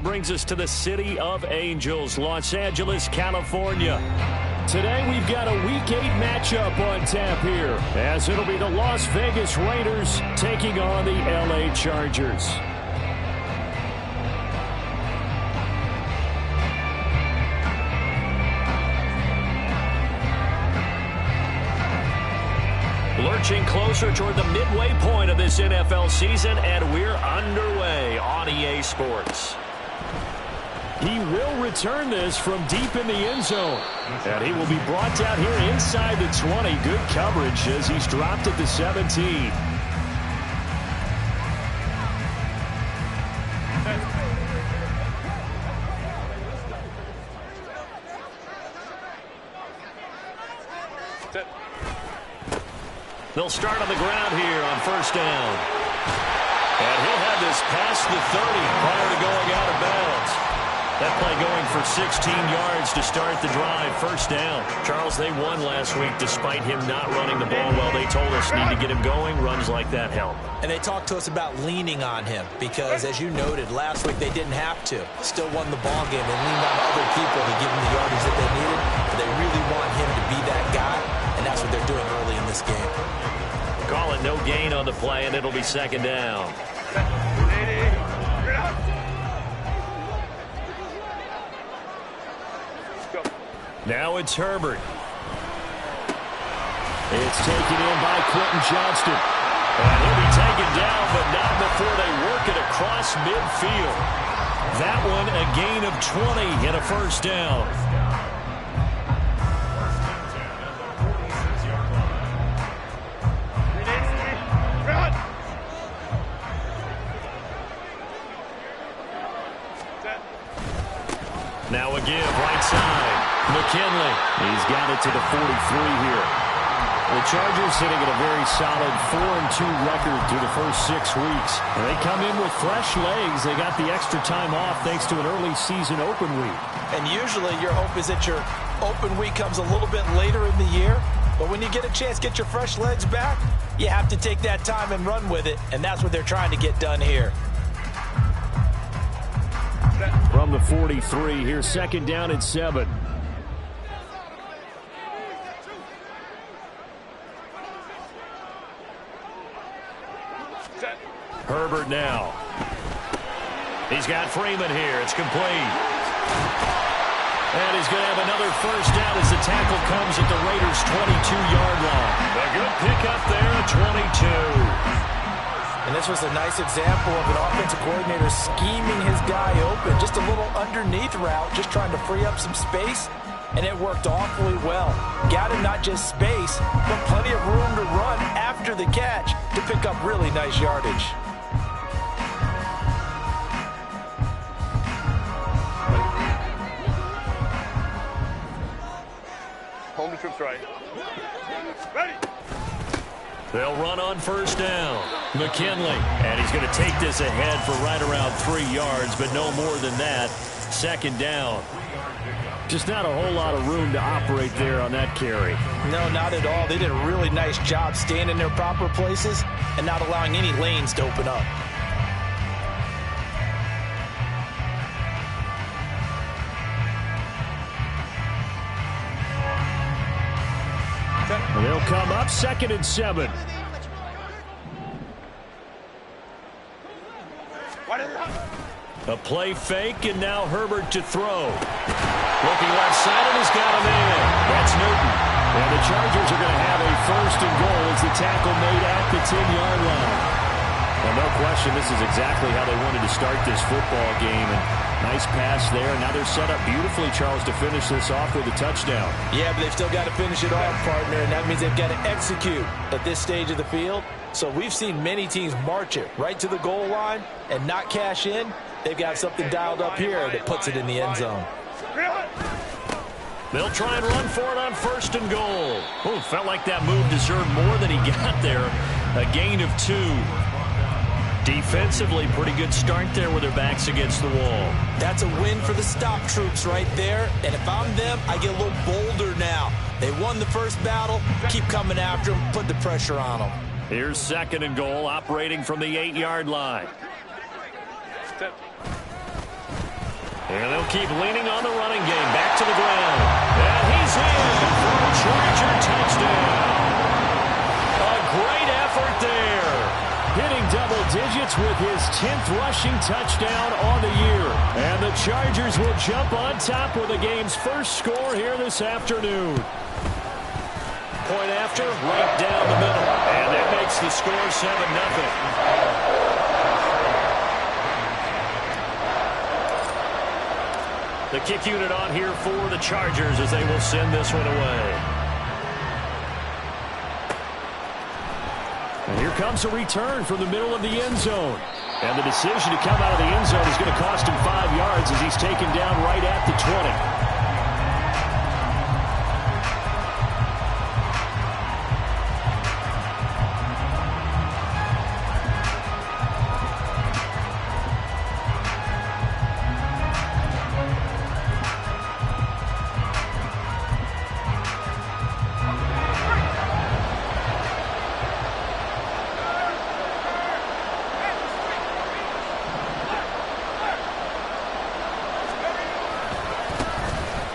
brings us to the City of Angels, Los Angeles, California. Today we've got a Week 8 matchup on tap here, as it'll be the Las Vegas Raiders taking on the LA Chargers. Lurching closer toward the midway point of this NFL season, and we're underway on EA Sports. He will return this from deep in the end zone, and he will be brought down here inside the 20. Good coverage as he's dropped at the 17. They'll start on the ground here on first down. And he'll have this past the 30 prior to going out of bounds. That play going for 16 yards to start the drive. First down. Charles, they won last week despite him not running the ball well. They told us need to get him going. Runs like that help. And they talked to us about leaning on him because, as you noted, last week they didn't have to. Still won the ball game. They leaned on other people to give them the yardage that they needed. But they really want him to be that guy, and that's what they're doing early in this game. Call it no gain on the play, and it'll be second down. Now it's Herbert. It's taken in by Quentin Johnston. And he'll be taken down, but not before they work it across midfield. That one a gain of 20 and a first down. Now a give, right side. McKinley. He's got it to the 43 here. The Chargers sitting at a very solid 4-2 record through the first 6 weeks. And they come in with fresh legs. They got the extra time off thanks to an early season open week. And usually your hope is that your open week comes a little bit later in the year. But when you get a chance to get your fresh legs back, you have to take that time and run with it. And that's what they're trying to get done here. From the 43, here's second down and 7. Herbert now. He's got Freeman here. It's complete. And he's going to have another first down as the tackle comes at the Raiders' 22-yard line. A good pickup there at 22. And this was a nice example of an offensive coordinator scheming his guy open. Just a little underneath route, just trying to free up some space. And it worked awfully well. Got him not just space, but plenty of room to run after the catch to pick up really nice yardage. Home to troops right. Ready. They'll run on first down. McKinley. And he's going to take this ahead for right around 3 yards, but no more than that. Second down. Just not a whole lot of room to operate there on that carry. No, not at all. They did a really nice job staying in their proper places and not allowing any lanes to open up. And they'll come up second and 7. A play fake, and now Herbert to throw. Looking left side, and he's got him in. That's Newton. And the Chargers are going to have a first and goal as the tackle made at the 10-yard line. Well, no question, this is exactly how they wanted to start this football game. And nice pass there. Now they're set up beautifully, Charles, to finish this off with a touchdown. Yeah, but they've still got to finish it off, partner, and that means they've got to execute at this stage of the field. So we've seen many teams march it right to the goal line and not cash in. They've got something dialed up here that puts it in the end zone. They'll try and run for it on first and goal. Oh, felt like that move deserved more than he got there. A gain of 2. Defensively, pretty good start there with their backs against the wall. That's a win for the stop troops right there. And if I'm them, I get a little bolder now. They won the first battle. Keep coming after them. Put the pressure on them. Here's second and goal, operating from the 8-yard line. And they'll keep leaning on the running game. Back to the ground. And he's in for a Charger touchdown. A great effort there. Hitting double digits with his 10th rushing touchdown on the year. And the Chargers will jump on top with the game's first score here this afternoon. Point after, right down the middle. And that makes the score 7-0. The kick unit on here for the Chargers as they will send this one away. And here comes a return from the middle of the end zone. And the decision to come out of the end zone is going to cost him 5 yards as he's taken down right at the 20.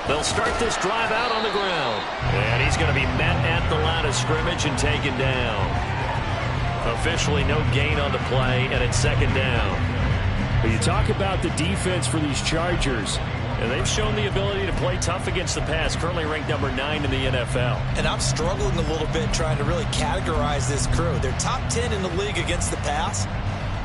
They'll start this drive out on the ground. And he's going to be met at the line of scrimmage and taken down. Officially no gain on the play, and it's second down. But you talk about the defense for these Chargers, and they've shown the ability to play tough against the pass, currently ranked number 9 in the NFL. And I'm struggling a little bit trying to really categorize this crew. They're top 10 in the league against the pass,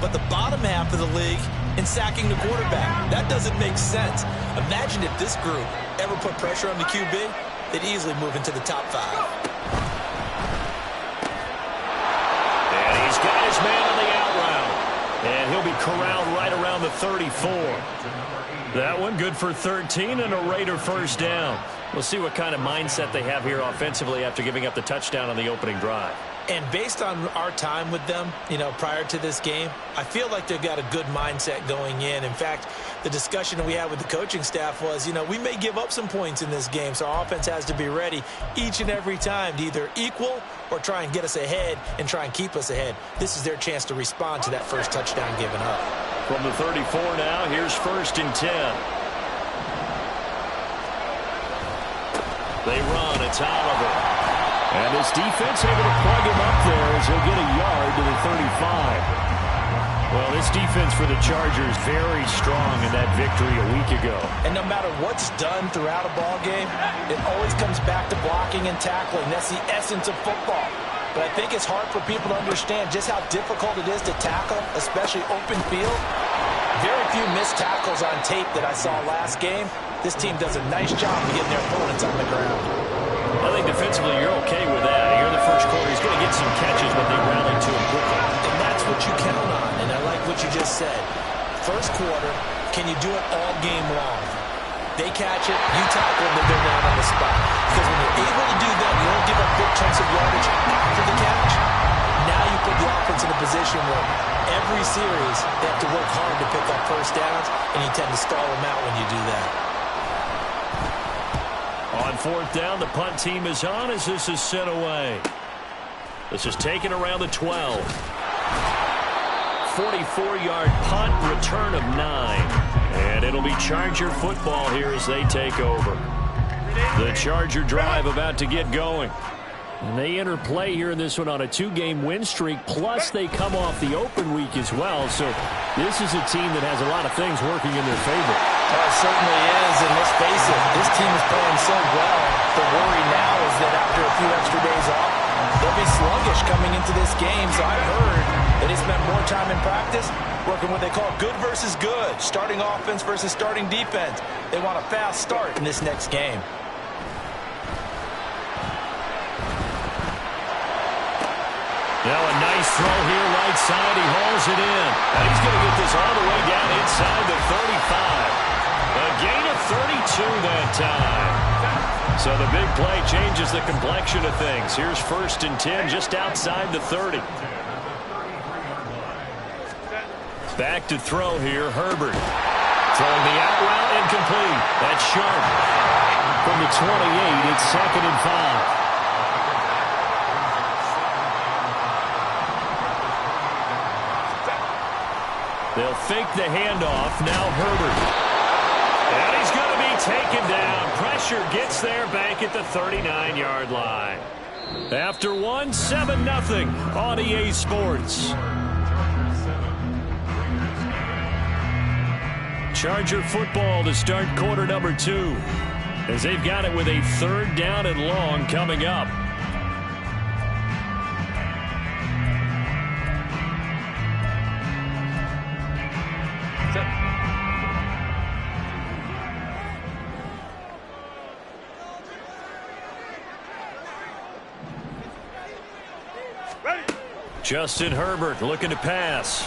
but the bottom half of the league in sacking the quarterback. That doesn't make sense. Imagine if this group ever put pressure on the QB, they'd easily move into the top 5. And he's got his man on the out route. And he'll be corralled right around the 34. That one good for 13 and a Raider first down. We'll see what kind of mindset they have here offensively after giving up the touchdown on the opening drive. And based on our time with them, prior to this game, I feel like they've got a good mindset going in. In fact, the discussion that we had with the coaching staff was, we may give up some points in this game, so our offense has to be ready each and every time to either equal or try and get us ahead and try and keep us ahead. This is their chance to respond to that first touchdown given up. From the 34 now, here's 1st and 10. They run. It's Oliver. And this defense able to plug him up there as he'll get a yard to the 35. Well, this defense for the Chargers very strong in that victory a week ago. And no matter what's done throughout a ball game, it always comes back to blocking and tackling. That's the essence of football. But I think it's hard for people to understand just how difficult it is to tackle, especially open field. Very few missed tackles on tape that I saw last game. This team does a nice job of getting their opponents on the ground. I think defensively you're okay with that. Here in the first quarter, he's going to get some catches, but they rally to him quickly. And that's what you count on, and I like what you just said. First quarter, can you do it all game long? They catch it, you tackle them, they're down on the spot. Because when you're able to do that, you don't give up big chunks of yardage after the catch. Now you put the offense in a position where every series they have to work hard to pick up first downs, and you tend to stall them out when you do that. On 4th down, the punt team is on as this is sent away. This is taken around the 12. 44-yard punt, return of 9. And it'll be Charger football here as they take over. The Charger drive about to get going. And they enter play here in this one on a 2-game win streak, plus they come off the open week as well. So this is a team that has a lot of things working in their favor. It certainly is, and let's face it, this team is playing so well. The worry now is that after a few extra days off, they'll be sluggish coming into this game. So I've heard that they spent more time in practice working what they call good versus good, starting offense versus starting defense. They want a fast start in this next game. Now a nice throw here right side. He hauls it in. And he's going to get this all the way down inside the 35. A gain of 32 that time. So the big play changes the complexion of things. Here's 1st and 10 just outside the 30. Back to throw here, Herbert. Throwing the out route incomplete. That's Sharp. From the 28, it's 2nd and 5. They'll fake the handoff. Now Herbert. pressure, gets there back at the 39-yard line. After one, 7-0 on EA Sports. Charger football to start quarter number 2, as they've got it with a 3rd down and long coming up. Justin Herbert looking to pass.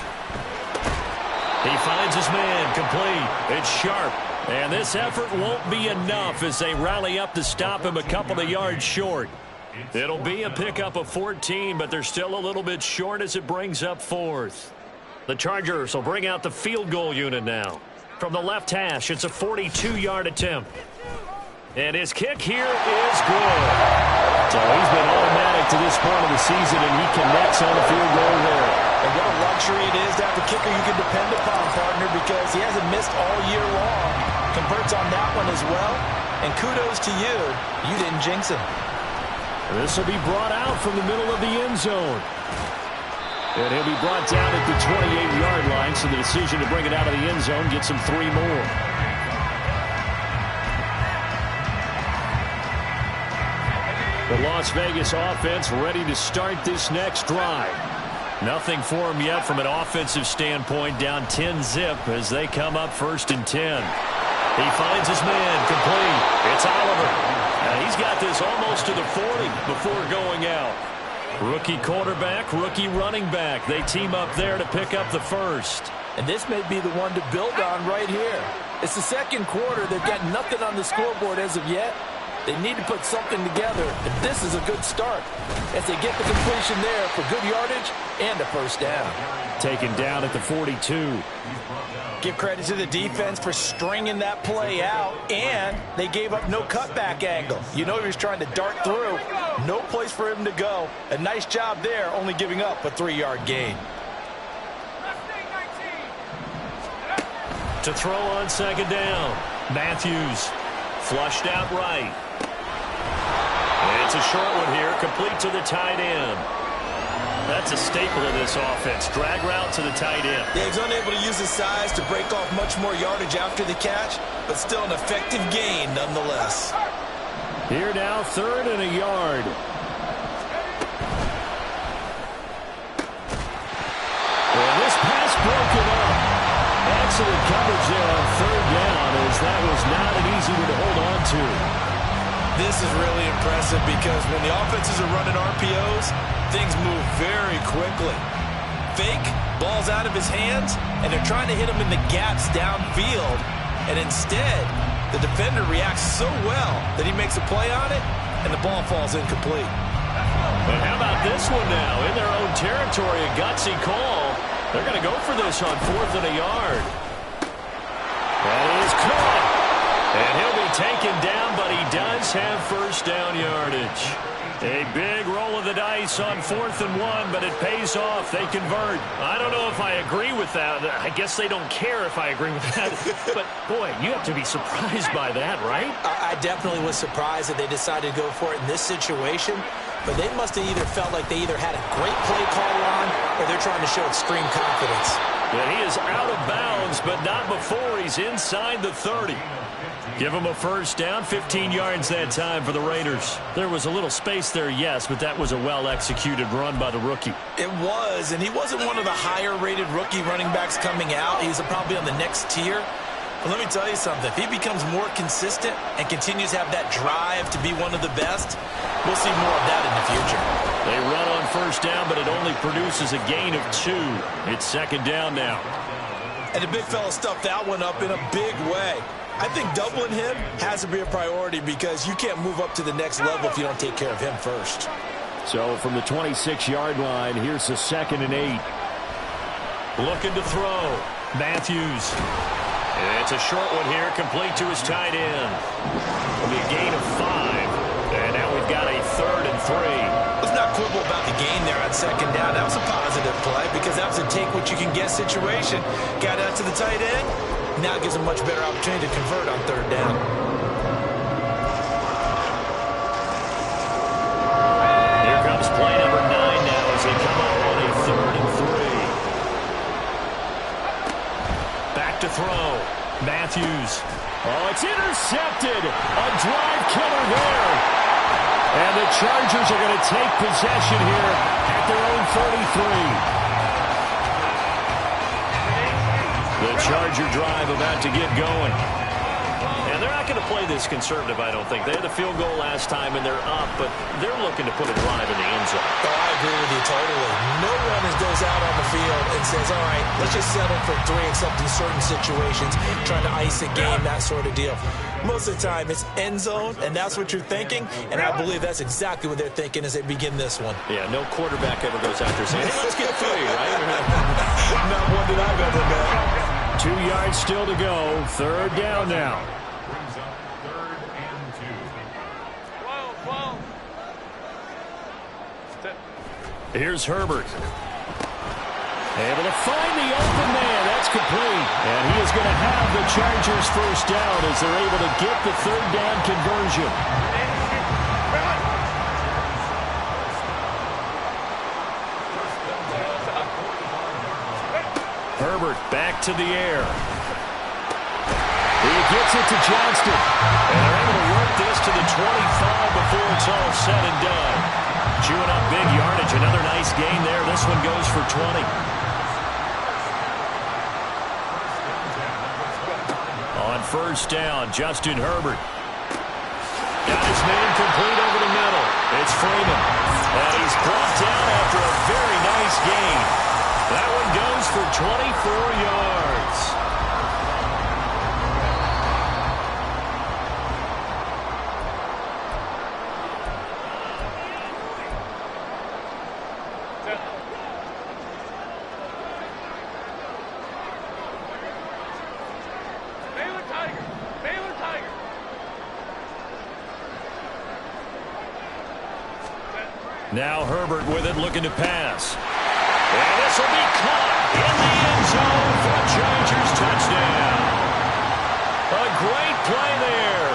He finds his man, complete. It's Sharp. And this effort won't be enough as they rally up to stop him a couple of yards short. It'll be a pickup of 14, but they're still a little bit short as it brings up 4th. The Chargers will bring out the field goal unit now. From the left hash, it's a 42-yard attempt. And his kick here is good. So he's been automatic to this point of the season, and he connects on the field goal there. And what a luxury it is to have a kicker you can depend upon, partner, because he hasn't missed all year long. Converts on that one as well. And kudos to you. You didn't jinx him. This will be brought out from the middle of the end zone. And he'll be brought down at the 28-yard line, so the decision to bring it out of the end zone gets him 3 more. The Las Vegas offense ready to start this next drive. Nothing for him yet from an offensive standpoint, down 10-zip as they come up 1st and 10. He finds his man, complete. It's Oliver. He's got this almost to the 40 before going out. Rookie quarterback, rookie running back. They team up there to pick up the 1st. And this may be the one to build on right here. It's the 2nd quarter. They've got nothing on the scoreboard as of yet. They need to put something together, and this is a good start as they get the completion there for good yardage and a 1st down. Taken down at the 42. Give credit to the defense for stringing that play out, and they gave up no cutback angle. You know he was trying to dart through. No place for him to go. A nice job there, only giving up a 3-yard gain. To throw on 2nd down. Matthews flushed out right. It's a short one here, complete to the tight end. That's a staple of this offense. Drag route to the tight end. Yeah, he's unable to use his size to break off much more yardage after the catch, but still an effective gain nonetheless. Here now, 3rd and a yard. And this pass broken up. Excellent coverage there on 3rd down, as that was not an easy one to hold on to. This is really impressive because when the offenses are running RPOs, things move very quickly. Fake, ball's out of his hands, and they're trying to hit him in the gaps downfield. And instead, the defender reacts so well that he makes a play on it, and the ball falls incomplete. But how about this one now? In their own territory, a gutsy call. They're going to go for this on 4th and a yard. That is caught. And he'll be taken down, but he does have 1st down yardage. A big roll of the dice on 4th and 1, but it pays off. They convert. I don't know if I agree with that. I guess they don't care if I agree with that. But, boy, you have to be surprised by that, right? I definitely was surprised that they decided to go for it in this situation. But they must have either felt like they either had a great play call on or they're trying to show extreme confidence. Yeah, he is out of bounds, but not before he's inside the 30. Give him a 1st down, 15 yards that time for the Raiders. There was a little space there, yes, but that was a well-executed run by the rookie. It was, and he wasn't one of the higher-rated rookie running backs coming out. He's probably on the next tier. But let me tell you something. If he becomes more consistent and continues to have that drive to be one of the best, we'll see more of that in the future. They run on 1st down, but it only produces a gain of 2. It's 2nd down now. And the big fella stuffed that one up in a big way. I think doubling him has to be a priority because you can't move up to the next level if you don't take care of him first. So from the 26-yard line, here's the 2nd and 8. Looking to throw. Matthews. It's a short one here, complete to his tight end. It'll be a gain of 5. And now we've got a 3rd and 3. Let's not quibble about the gain there on 2nd down. That was a positive play because that was a take-what-you-can-get situation. Got out to the tight end. Now it gives a much better opportunity to convert on 3rd down. Matthews. Oh, it's intercepted. A drive killer there. And the Chargers are going to take possession here at their own 43. The Charger drive about to get going. And they're not going to play this conservative, I don't think. They had a field goal last time, and they're up, but they're looking to put a drive in the end zone. Oh, I agree with you totally. No one goes out on the field and says, all right, let's just settle for 3 except in certain situations, trying to ice a game, that sort of deal. Most of the time, it's end zone, and that's what you're thinking, and I believe that's exactly what they're thinking as they begin this one. Yeah, no quarterback ever goes out there saying, hey, let's get 3, right? Not one that I've ever met. 2 yards still to go. 3rd down now. Here's Herbert. Able to find the open man. That's complete. And he is going to have the Chargers first down as they're able to get the 3rd down conversion. Herbert back to the air. He gets it to Johnston. And they're able to work this to the 25 before it's all said and done. Chewing up big yardage. Another nice gain there. This one goes for 20. On 1st down, Justin Herbert. Got his man complete over the middle. It's Freeman. And he's brought down after a very nice gain. That one goes for 24 yards. Now Herbert with it, looking to pass. And this will be caught in the end zone for a Chargers touchdown. A great play there.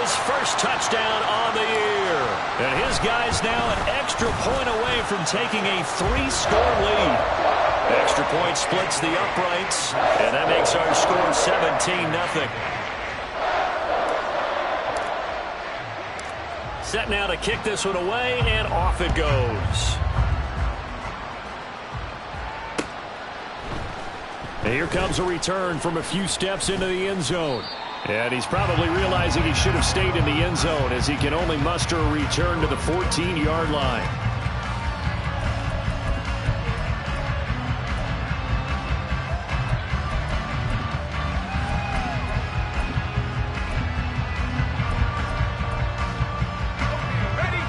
His first touchdown on the year. And his guy's now an extra point away from taking a 3-score lead. Extra point splits the uprights, and that makes our score 17-0. Set now to kick this one away, and off it goes. And here comes a return from a few steps into the end zone. And he's probably realizing he should have stayed in the end zone as he can only muster a return to the 14-yard line.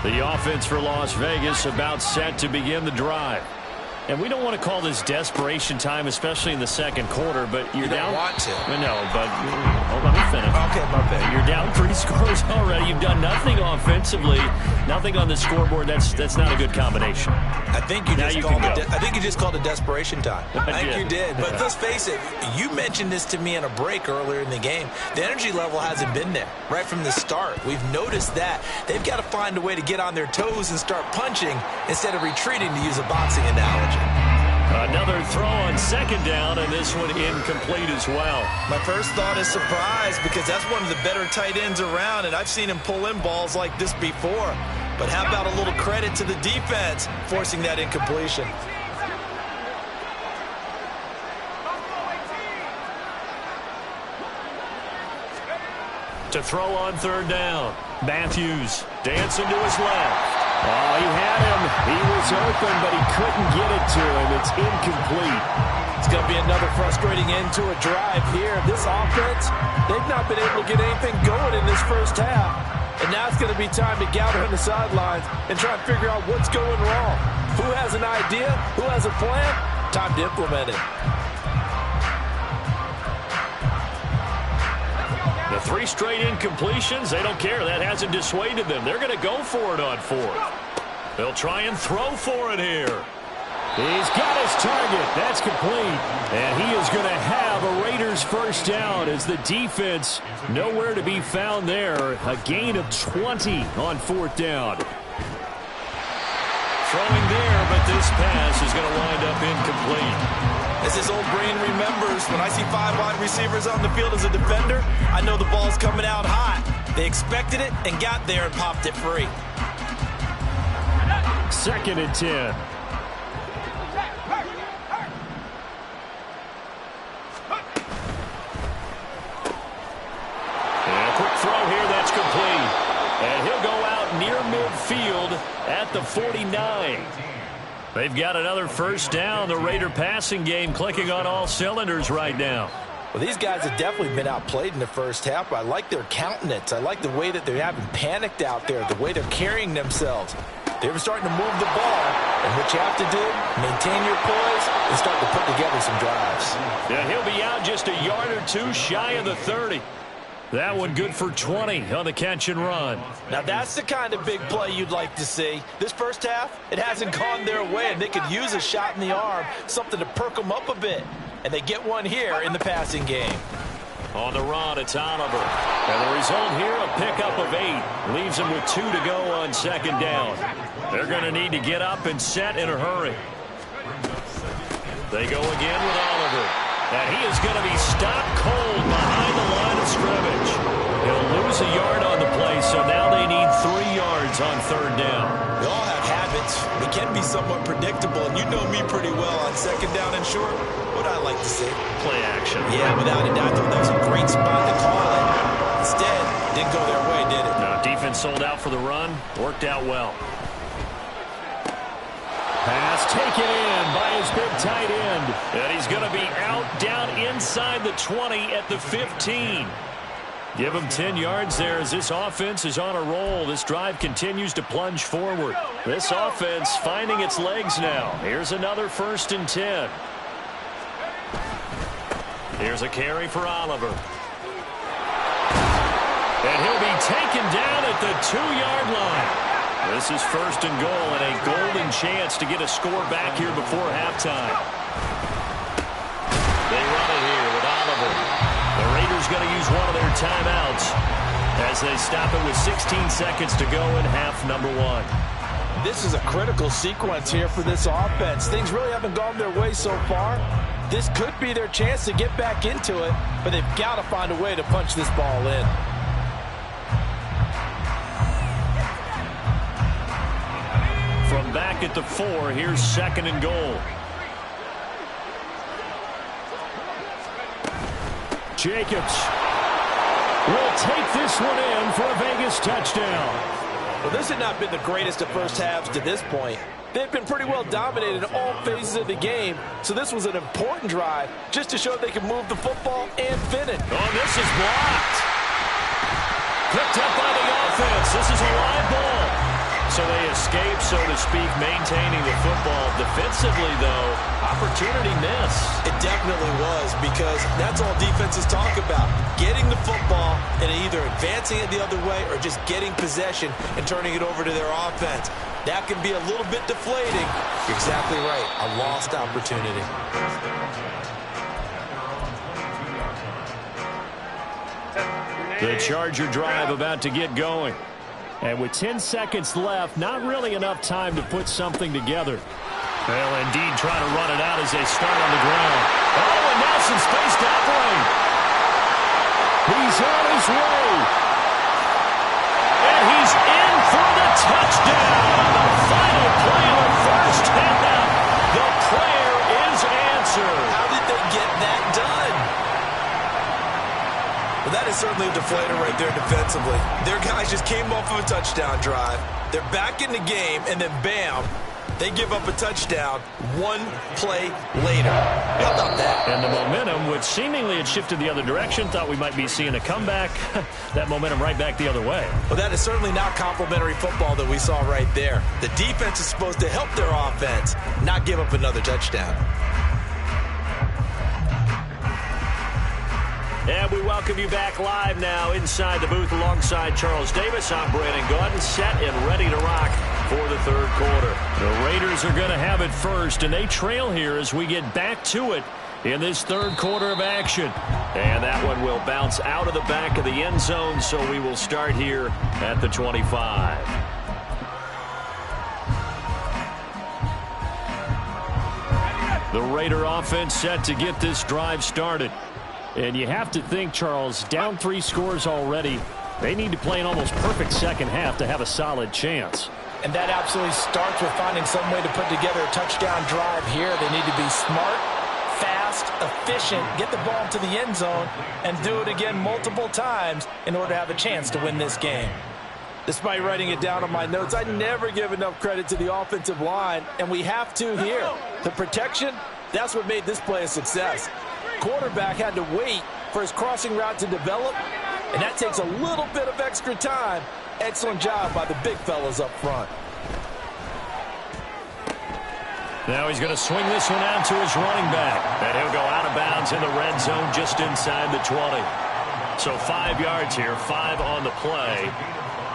The offense for Las Vegas about set to begin the drive. And we don't want to call this desperation time, especially in the second quarter, but you're down. You don't want to. No, but let me finish. Okay, my bad. You're down 3 scores already. You've done nothing offensively, nothing on the scoreboard. That's not a good combination. I think you just called it desperation time. I think you did. But let's face it, you mentioned this to me in a break earlier in the game. The energy level hasn't been there right from the start. We've noticed that. They've got to find a way to get on their toes and start punching instead of retreating, to use a boxing analogy. Another throw on 2nd down, and this one incomplete as well. My first thought is surprise, because that's one of the better tight ends around, and I've seen him pull in balls like this before. But how about a little credit to the defense forcing that incompletion? To throw on 3rd down, Matthews dancing to his left. Oh, he had him. He was open, but he couldn't get it to him. It's incomplete. It's going to be another frustrating end to a drive here. This offense, they've not been able to get anything going in this first half. And now it's going to be time to gather on the sidelines and try and figure out what's going wrong. Who has an idea? Who has a plan? Time to implement it. The 3 straight incompletions, they don't care. That hasn't dissuaded them. They're going to go for it on 4th. They'll try and throw for it here. He's got his target. That's complete. And he is going to have a Raiders first down as the defense nowhere to be found there. A gain of 20 on 4th down. Throwing there, but this pass is going to wind up incomplete. As his old brain remembers, when I see 5 wide receivers on the field as a defender, I know the ball's coming out hot. They expected it and got there and popped it free. 2nd and 10. And a quick throw here, that's complete. And he'll go out near midfield at the 49. They've got another first down. The Raider passing game clicking on all cylinders right now. Well, these guys have definitely been outplayed in the first half. I like their countenance. I like the way that they haven't panicked out there, the way they're carrying themselves. They were starting to move the ball, and what you have to do, maintain your poise and start to put together some drives. Yeah, he'll be out just a yard or two shy of the 30. That one good for 20 on the catch and run. Now that's the kind of big play you'd like to see. This first half, it hasn't gone their way, and they could use a shot in the arm, something to perk them up a bit. And they get one here in the passing game. On the run, it's Oliver. And the result here, a pickup of 8. Leaves them with 2 to go on 2nd down. They're going to need to get up and set in a hurry. They go again with Oliver. And he is going to be stopped cold behind the line of scrimmage. He'll lose a yard on the play, so now they need 3 yards on 3rd down. We all have habits. We can be somewhat predictable, and you know me pretty well on 2nd down and short. What I like to see. Play action. Yeah, without a doubt, that was a great spot to call it. Instead, didn't go their way, did it? No, defense sold out for the run. Worked out well. Pass taken in by his big tight end. And he's going to be out down inside the 20 at the 15. Give him 10 yards there as this offense is on a roll. This drive continues to plunge forward. This offense finding its legs now. Here's another 1st and 10. Here's a carry for Oliver. And he'll be taken down at the 2-yard line. This is 1st and goal and a golden chance to get a score back here before halftime. They run it here with Oliver. The Raiders going to use one of their timeouts as they stop it with 16 seconds to go in half number 1. This is a critical sequence here for this offense. Things really haven't gone their way so far. This could be their chance to get back into it, but they've got to find a way to punch this ball in. From back at the 4, here's 2nd and goal. Jacobs will take this one in for a Vegas touchdown. Well, this had not been the greatest of first halves to this point. They've been pretty well dominated in all phases of the game, so this was an important drive just to show they can move the football and finish. Oh, this is blocked. Picked up by the offense. This is a live ball. So they escape, so to speak, maintaining the football. Defensively, though, opportunity miss. It definitely was, because that's all defenses talk about. Getting the football and either advancing it the other way or just getting possession and turning it over to their offense. That can be a little bit deflating. You're exactly right. A lost opportunity. The Charger drive about to get going. And with 10 seconds left, not really enough time to put something together. They'll indeed try to run it out as they start on the ground. Oh, and now some space to operate. He's on his way. And he's in for the touchdown. The final play of the first half. The prayer is answered. How did they get that done? Well, that is certainly a deflator right there defensively. Their guys just came off of a touchdown drive. They're back in the game, and then bam, they give up a touchdown one play later. How about that? And the momentum, which seemingly had shifted the other direction, thought we might be seeing a comeback. That momentum right back the other way. Well, that is certainly not complimentary football that we saw right there. The defense is supposed to help their offense, not give up another touchdown. And we welcome you back live now inside the booth alongside Charles Davis. I'm Brandon Gordon, set and ready to rock for the third quarter. The Raiders are going to have it first, and they trail here as we get back to it in this third quarter of action. And that one will bounce out of the back of the end zone, so we will start here at the 25. The Raider offense set to get this drive started. And you have to think, Charles, down 3 scores already. They need to play an almost perfect second half to have a solid chance. And that absolutely starts with finding some way to put together a touchdown drive here. They need to be smart, fast, efficient, get the ball to the end zone, and do it again multiple times in order to have a chance to win this game. Despite writing it down on my notes, I never give enough credit to the offensive line, and we have to here. The protection, that's what made this play a success. Quarterback had to wait for his crossing route to develop, and that takes a little bit of extra time. Excellent job by the big fellas up front. Now he's going to swing this one out to his running back. And he'll go out of bounds in the red zone just inside the 20. So 5 yards here, 5 on the play.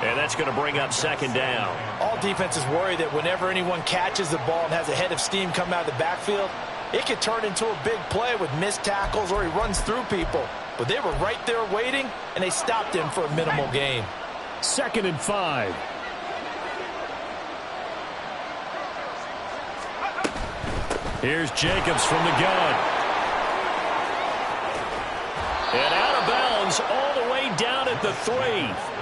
And that's going to bring up second down. All defenses worry that whenever anyone catches the ball and has a head of steam come out of the backfield, it could turn into a big play with missed tackles or he runs through people. But they were right there waiting, and they stopped him for a minimal gain. 2nd and 5. Here's Jacobs from the gun. And out of bounds all the way down at the 3.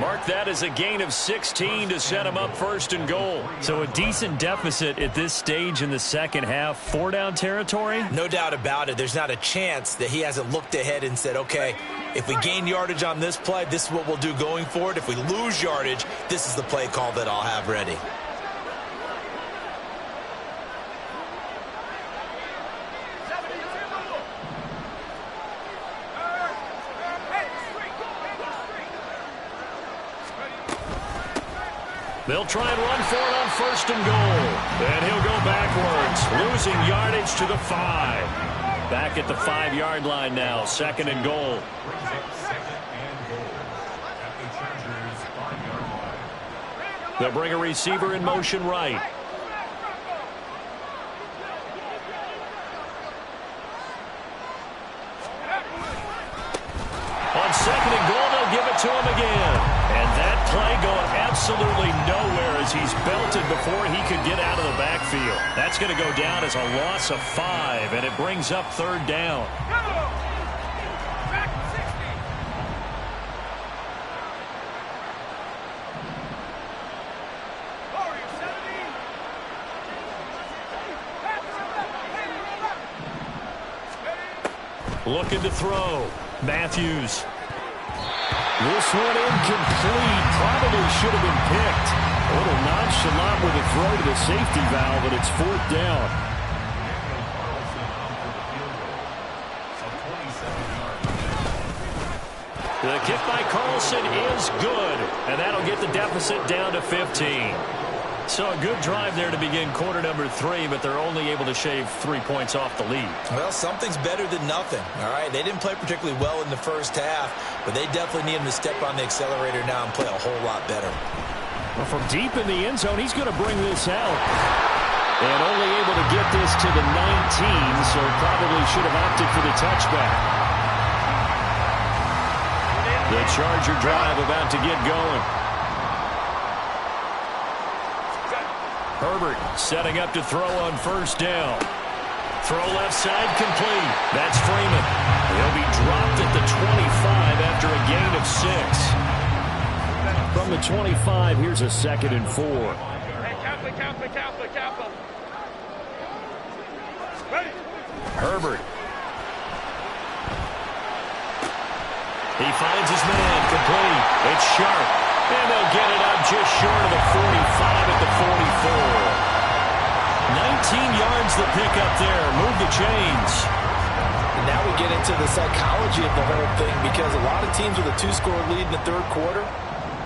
Mark that as a gain of 16 to set him up 1st and goal. So a decent deficit at this stage in the second half. 4-down territory? No doubt about it. There's not a chance that he hasn't looked ahead and said, okay, if we gain yardage on this play, this is what we'll do going forward. If we lose yardage, this is the play call that I'll have ready. They'll try and run for it on 1st and goal. And he'll go backwards, losing yardage to the 5. Back at the 5-yard line now, 2nd and goal. They'll bring a receiver in motion right. On 2nd and goal, they'll give it to him again. And that play going absolutely nowhere as he's belted before he could get out of the backfield. That's going to go down as a loss of 5, and it brings up 3rd down. Looking to throw. Matthews. This one incomplete. Probably should have been picked. A little nonchalant with a throw to the safety valve, but it's 4th down. The kick by Carlson is good, and that'll get the deficit down to 15. So a good drive there to begin quarter number 3, but they're only able to shave 3 points off the lead. Well, something's better than nothing, all right? They didn't play particularly well in the first half, but they definitely need him to step on the accelerator now and play a whole lot better. Well, from deep in the end zone, he's going to bring this out. And only able to get this to the 19, so probably should have opted for the touchback. The Charger drive about to get going. Herbert setting up to throw on 1st down. Throw left side complete. That's Freeman. He'll be dropped at the 25 after a gain of 6. From the 25, here's a 2nd and 4. Herbert. He finds his man complete. It's Sharp. And they'll get it up just short of the 45 at the 44. 19 yards the pickup there. Move the chains. And now we get into the psychology of the whole thing, because a lot of teams with a 2-score lead in the 3rd quarter,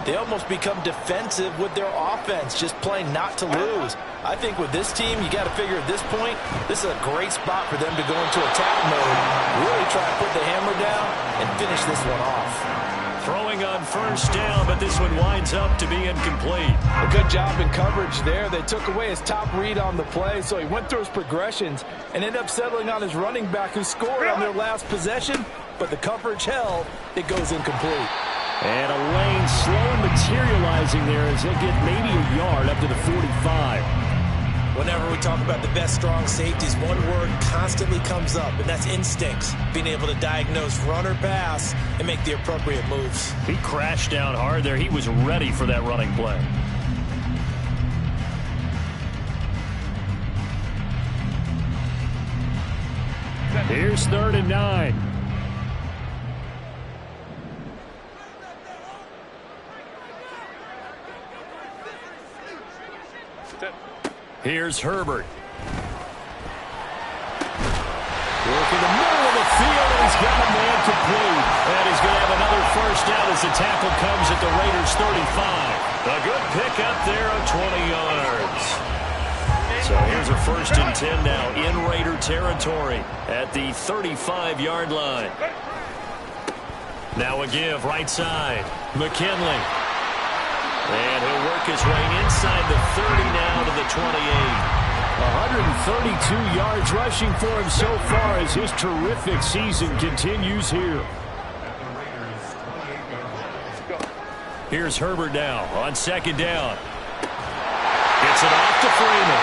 they almost become defensive with their offense, just playing not to lose. I think with this team, you got to figure at this point, this is a great spot for them to go into attack mode, really try to put the hammer down and finish this one off. Throwing on 1st down, but this one winds up to be incomplete. A good job in coverage there. They took away his top read on the play, so he went through his progressions and ended up settling on his running back who scored on their last possession, but the coverage held. It goes incomplete. And a lane slow materializing there as he'll get maybe a yard up to the 45. Whenever we talk about the best strong safeties, one word constantly comes up, and that's instincts. Being able to diagnose run or pass and make the appropriate moves. He crashed down hard there. He was ready for that running play. Here's 3rd and 9. Here's Herbert. Working the middle of the field, and he's got a man complete. And he's going to have another first down as the tackle comes at the Raiders' 35. A good pickup there of 20 yards. So here's a 1st and 10 now in Raider territory at the 35-yard line. Now a give right side. McKinley. And he'll work his way inside the 30 now to the 28. 132 yards rushing for him so far as his terrific season continues here. Here's Herbert now on 2nd down. Gets it off to Freeman.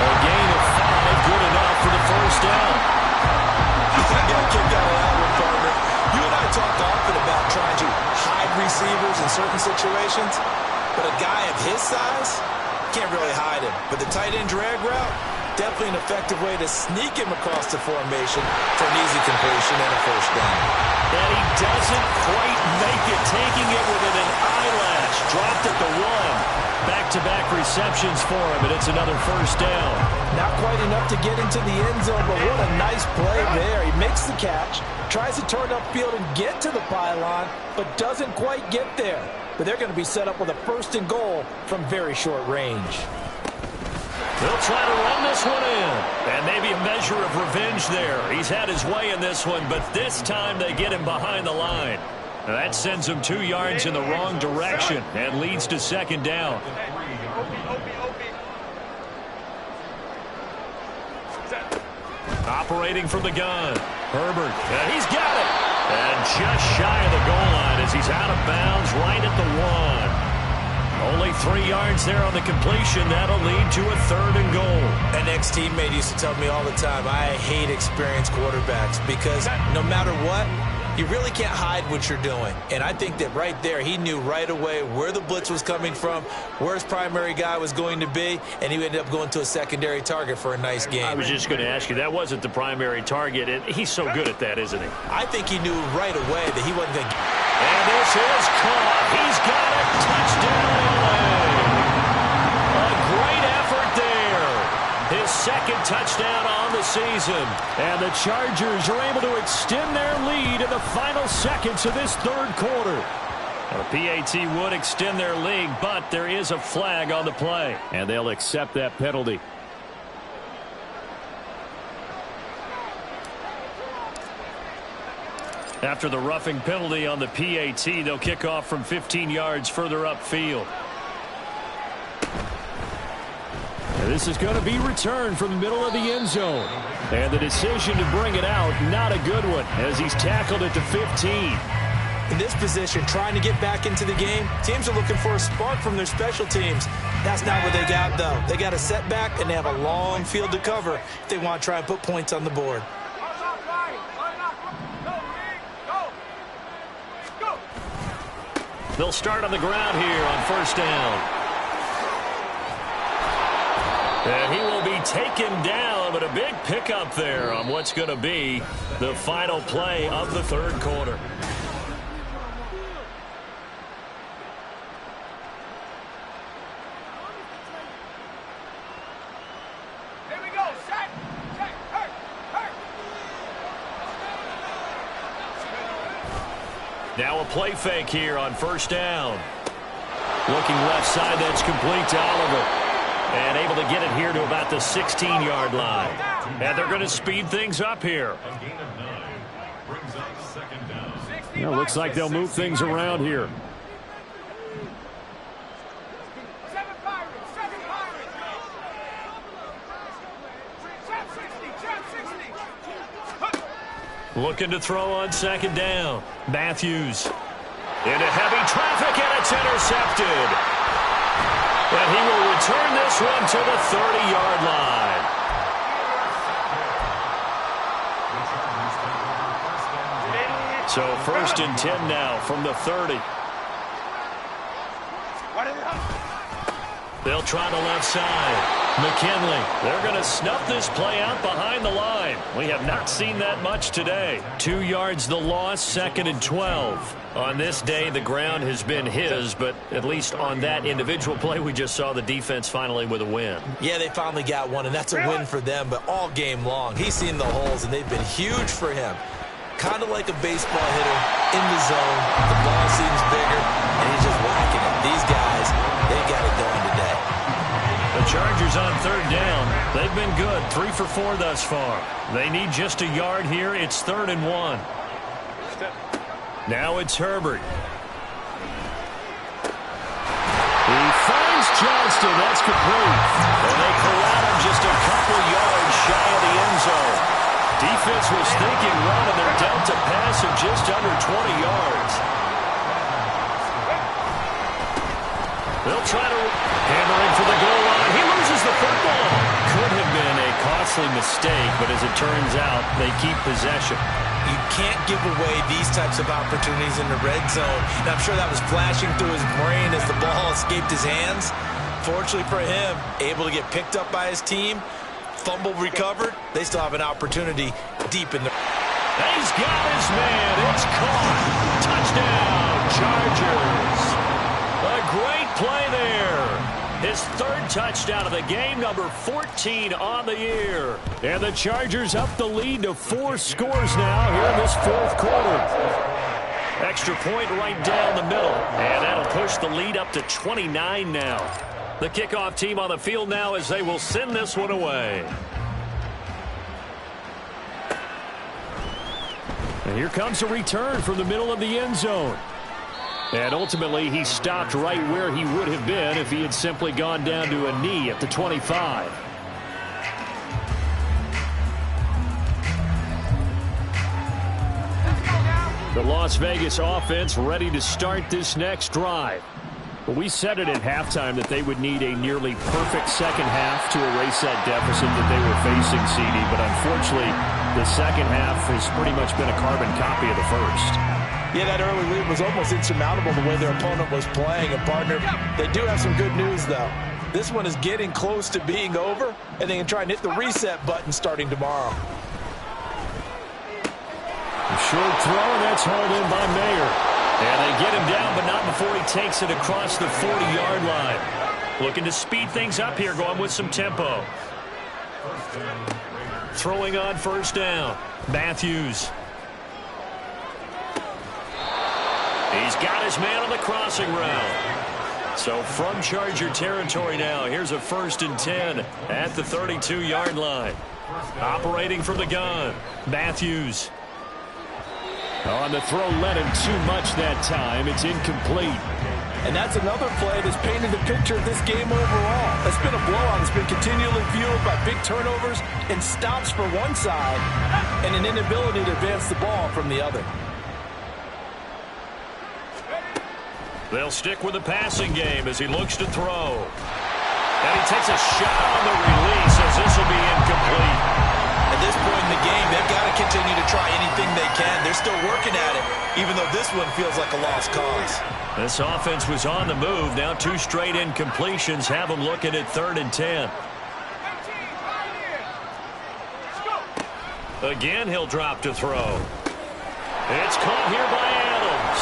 A gain of 5, good enough for the first down. I got kicked out of that one, partner. You and I talked often about trying to hide receivers in certain situations, but a guy of his size can't really hide him. But the tight end drag route, definitely an effective way to sneak him across the formation for an easy completion and a first down. And he doesn't quite make it, taking it within an eyelash. Dropped at the 1. Back-to-back receptions for him, and it's another first down. Not quite enough to get into the end zone, but what a nice play there. He makes the catch, tries to turn upfield and get to the pylon, but doesn't quite get there. But they're going to be set up with a 1st and goal from very short range. They'll try to run this one in, and maybe a measure of revenge there. He's had his way in this one, but this time they get him behind the line. That sends him 2 yards in the wrong direction and leads to 2nd down. Operating from the gun. Herbert, and he's got it. And just shy of the goal line as he's out of bounds right at the 1. Only 3 yards there on the completion. That'll lead to a 3rd and goal. An ex-teammate used to tell me all the time, I hate experienced quarterbacks because no matter what, you really can't hide what you're doing. And I think that right there, he knew right away where the blitz was coming from, where his primary guy was going to be, and he ended up going to a secondary target for a nice game. I was just going to ask you, that wasn't the primary target, and he's so good at that, isn't he? I think he knew right away that he wasn't going to. And this is caught. He's got it. Touchdown, LA. A great effort there. His 2nd touchdown on the season. And the Chargers are able to extend their lead in the final seconds of this 3rd quarter. The PAT would extend their lead, but there is a flag on the play. And they'll accept that penalty. After the roughing penalty on the PAT, they'll kick off from 15 yards further upfield. And this is going to be returned from the middle of the end zone. And the decision to bring it out, not a good one, as he's tackled at the 15. In this position, trying to get back into the game, teams are looking for a spark from their special teams. That's not what they got, though. They got a setback, and they have a long field to cover if they want to try and put points on the board. They'll start on the ground here on 1st down. And he will be taken down, but a big pickup there on what's going to be the final play of the 3rd quarter. Now a play fake here on 1st down. Looking left side, that's complete to Oliver. And able to get it here to about the 16-yard line. And they're going to speed things up here. Well, looks like they'll move things around here. Looking to throw on 2nd down. Matthews into heavy traffic, and it's intercepted. And he will return this one to the 30-yard line. So 1st and 10 now from the 30. They'll try the left side. McKinley, they're going to snuff this play out behind the line. We have not seen that much today. 2 yards the loss, 2nd and 12. On this day, the ground has been his, but at least on that individual play, we just saw the defense finally with a win. Yeah, they finally got one, and that's a win for them, but all game long, he's seen the holes, and they've been huge for him. Kind of like a baseball hitter in the zone. The ball seems bigger, and he's just whacking it. These guys, they got it going today. The Chargers on 3rd down. They've been good, 3 for 4 thus far. They need just a yard here. It's 3rd and 1. Now it's Herbert. He finds Johnston. That's complete. And they corral him just a couple yards shy of the end zone. Defense was thinking run, and they're dealt a pass of just under 20 yards. They'll try to hammering for the goal line. He loses the football. Could have been a costly mistake, but as it turns out, they keep possession. You can't give away these types of opportunities in the red zone. And I'm sure that was flashing through his brain as the ball escaped his hands. Fortunately for him, able to get picked up by his team. Fumble recovered. They still have an opportunity deep in the... He's got his man. It's caught. Touchdown, Chargers. A great play there. His 3rd touchdown of the game, number 14 on the year. And the Chargers up the lead to 4 scores now here in this 4th quarter. Extra point right down the middle. And that'll push the lead up to 29 now. The kickoff team on the field now as they will send this one away. And here comes a return from the middle of the end zone. And ultimately, he stopped right where he would have been if he had simply gone down to a knee at the 25. The Las Vegas offense ready to start this next drive. But we said it at halftime that they would need a nearly perfect second half to erase that deficit that they were facing, CD. But unfortunately, the second half has pretty much been a carbon copy of the first. Yeah, that early lead was almost insurmountable the way their opponent was playing. And, partner, they do have some good news, though. This one is getting close to being over, and they can try and hit the reset button starting tomorrow. A short throw, and that's hauled in by Mayer. And they get him down, but not before he takes it across the 40-yard line. Looking to speed things up here, going with some tempo. Throwing on 1st down. Matthews. He's got his man on the crossing route. So from Charger territory now, here's a 1st and 10 at the 32-yard line. Operating from the gun, Matthews. On the throw, led him too much that time. It's incomplete. And that's another play that's painted the picture of this game overall. It's been a blowout. It's been continually fueled by big turnovers and stops for one side and an inability to advance the ball from the other. They'll stick with the passing game as he looks to throw. And he takes a shot on the release as this will be incomplete. At this point in the game, they've got to continue to try anything they can. They're still working at it, even though this one feels like a lost cause. This offense was on the move. Now 2 straight incompletions have them looking at 3rd and 10. Again, he'll drop to throw. It's caught here by Adams.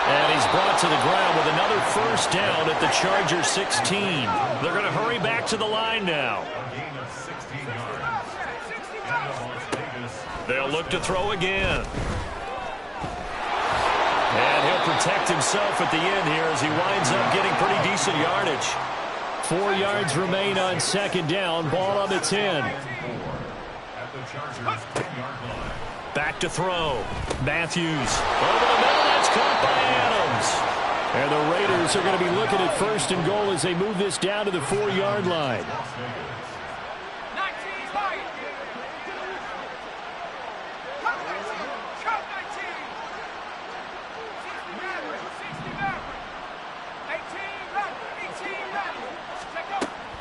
And he's brought to the ground with another 1st down at the Chargers 16. They're going to hurry back to the line now. They'll look to throw again. And he'll protect himself at the end here as he winds up getting pretty decent yardage. 4 yards remain on 2nd down. Ball on the 10. Back to throw. Matthews. Over the middle. That's caught by Adams. And the Raiders are going to be looking at 1st and goal as they move this down to the 4-yard line.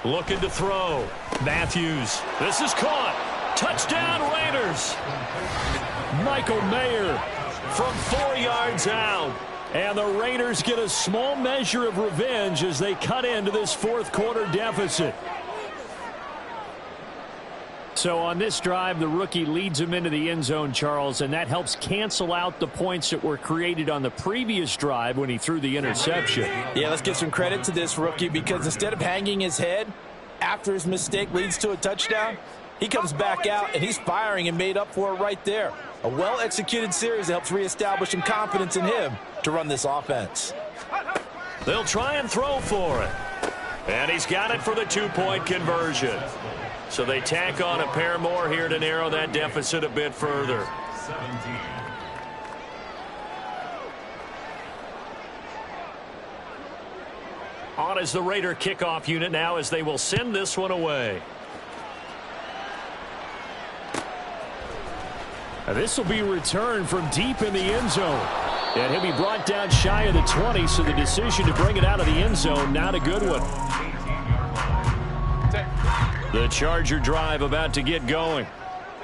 Looking to throw. Matthews. This is caught. Touchdown Raiders. Michael Mayer from 4 yards out. And the Raiders get a small measure of revenge as they cut into this fourth quarter deficit. So on this drive, the rookie leads him into the end zone, Charles, and that helps cancel out the points that were created on the previous drive when he threw the interception. Yeah, let's give some credit to this rookie because instead of hanging his head after his mistake leads to a touchdown, he comes back out and he's firing and made up for it right there. A well-executed series that helps reestablish some confidence in him to run this offense. They'll try and throw for it. And he's got it for the two-point conversion. So they tack on a pair more here to narrow that deficit a bit further. On is the Raider kickoff unit now as they will send this one away. And this will be returned from deep in the end zone. And he'll be brought down shy of the 20, so the decision to bring it out of the end zone, not a good one. The Charger drive about to get going.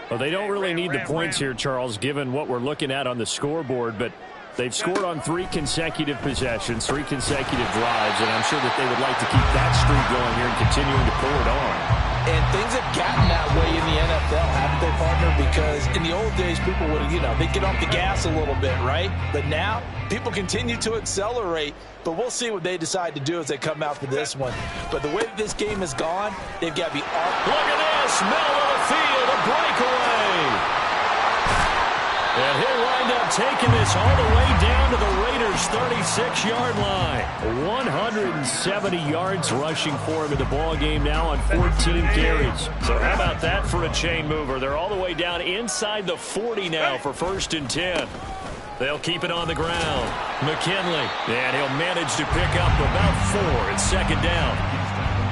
Well, they don't really need the points here, Charles, given what we're looking at on the scoreboard, but they've scored on 3 consecutive possessions, 3 consecutive drives, and I'm sure that they would like to keep that streak going here and continuing to pull it on. And things have gotten that way in the NFL, haven't they, partner? Because in the old days, people would, they'd get off the gas a little bit, right? But now, people continue to accelerate. But we'll see what they decide to do as they come out for this one. But the way that this game has gone, they've got to be off. Look at this, middle of the field, a breakaway. And he'll wind up taking this all the way down to the Raiders' 36-yard line. 170 yards rushing for him in the ballgame now on 14 carries. So how about that for a chain mover? They're all the way down inside the 40 now for 1st and 10. They'll keep it on the ground. McKinley, and he'll manage to pick up about 4 at 2nd down.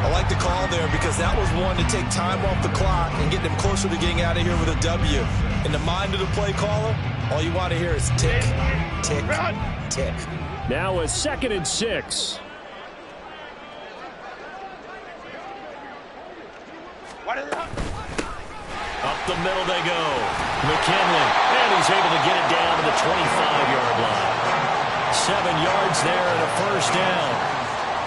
I like the call there because that was one to take time off the clock and get them closer to getting out of here with a W. In the mind of the play caller, all you want to hear is tick, tick, tick. Now a 2nd and 6. Up the middle they go. McKinley, and he's able to get it down to the 25-yard line. 7 yards there and a 1st down.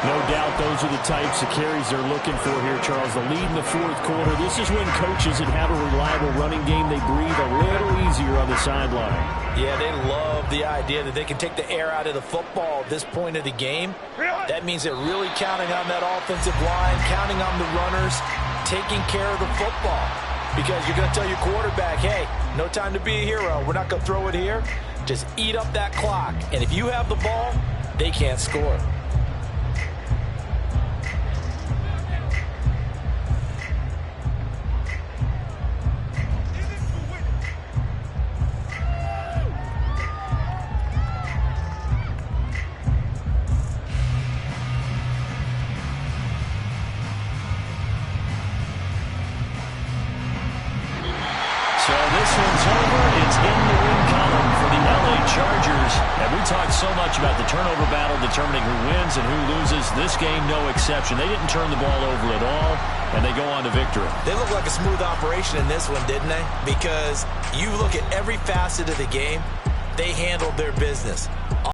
No doubt those are the types of carries they're looking for here, Charles. The lead in the 4th quarter. This is when coaches that have a reliable running game, they breathe a little easier on the sideline. Yeah, they love the idea that they can take the air out of the football at this point of the game. That means they're really counting on that offensive line, counting on the runners, taking care of the football. Because you're going to tell your quarterback, hey, no time to be a hero. We're not going to throw it here. Just eat up that clock. And if you have the ball, they can't score. So this one's over. It's in the win column for the LA Chargers. And we talked so much about the turnover battle determining who wins and who loses. This game, no exception. They didn't turn the ball over at all, and they go on to victory. They look like a smooth operation in this one, didn't they? Because you look at every facet of the game, they handled their business.